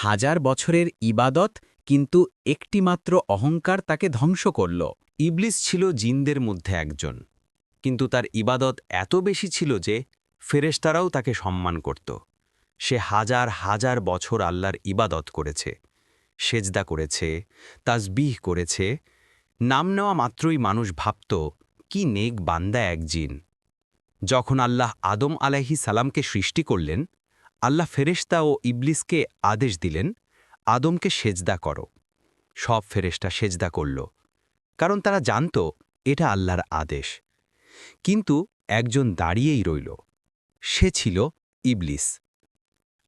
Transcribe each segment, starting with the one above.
হাজার বছরের ইবাদত, কিন্তু একটিমাত্র অহংকার তাকে ধ্বংস করল। ইবলিস ছিল জিনদের মধ্যে একজন, কিন্তু তার ইবাদত এত বেশি ছিল যে ফেরেশতারাও তাকে সম্মান করত। সে হাজার হাজার বছর আল্লাহর ইবাদত করেছে, সেজদা করেছে, তাসবিহ করেছে। নাম নেওয়া মাত্রই মানুষ ভাবত, কি নেক বান্দা এক জিন। যখন আল্লাহ আদম আলাইহিস সালামকে সৃষ্টি করলেন, আল্লাহ ফেরেশতা ও ইবলিসকে আদেশ দিলেন, আদমকে সেজদা করো। সব ফেরেশতা সেজদা করল, কারণ তারা জানত এটা আল্লাহর আদেশ। কিন্তু একজন দাঁড়িয়েই রইল, সে ছিল ইবলিস।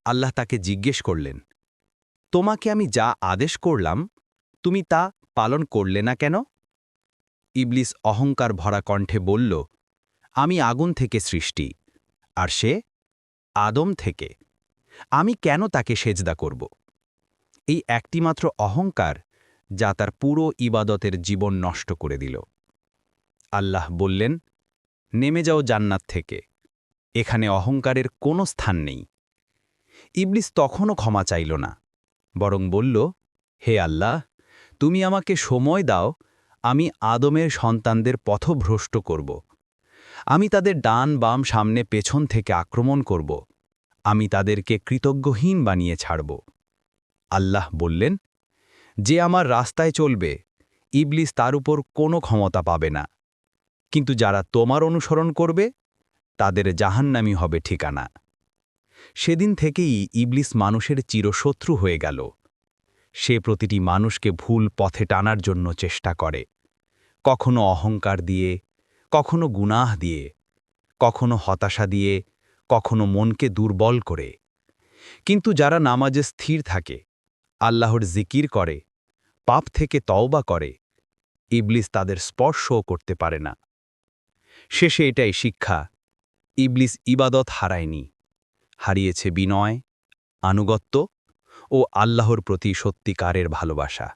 আল্লাহ তাকে জিজ্ঞেস করলেন, তোমাকে আমি যা আদেশ করলাম, তুমি তা পালন করলে না কেন? ইবলিস অহংকার ভরা কণ্ঠে বলল, আমি আগুন থেকে সৃষ্টি, আর সে আদম থেকে। আমি কেন তাকে সেজদা করব? এই একটিমাত্র অহংকার, যা তার পুরো ইবাদতের জীবন নষ্ট করে দিল। আল্লাহ বললেন, নেমে যাও জান্নাত থেকে, এখানে অহংকারের কোনো স্থান নেই। ইবলিস তখনও ক্ষমা চাইল না, বরং বলল, হে আল্লাহ, তুমি আমাকে সময় দাও, আমি আদমের সন্তানদের পথভ্রষ্ট করব। আমি তাদের ডান বাম সামনে পেছন থেকে আক্রমণ করব। আমি তাদেরকে কৃতজ্ঞহীন বানিয়ে ছাড়ব। আল্লাহ বললেন, যে আমার রাস্তায় চলবে, ইবলিস তার উপর কোনো ক্ষমতা পাবে না। কিন্তু যারা তোমার অনুসরণ করবে, তাদের জাহান্নামী হবে ঠিকানা। সেদিন থেকেই ইবলিস মানুষের চিরশত্রু হয়ে গেল। সে প্রতিটি মানুষকে ভুল পথে টানার জন্য চেষ্টা করে, কখনো অহংকার দিয়ে, কখনো গুনাহ দিয়ে, কখনো হতাশা দিয়ে, কখনো মনকে দুর্বল করে। কিন্তু যারা নামাজে স্থির থাকে, আল্লাহর জিকির করে, পাপ থেকে তওবা করে, ইবলিস তাদের স্পর্শও করতে পারে না। শেষে এটাই শিক্ষা, ইবলিস ইবাদত হারায়নি, হারিয়েছে বিনয়, আনুগত্য ও আল্লাহর প্রতি সত্যিকারের ভালোবাসা।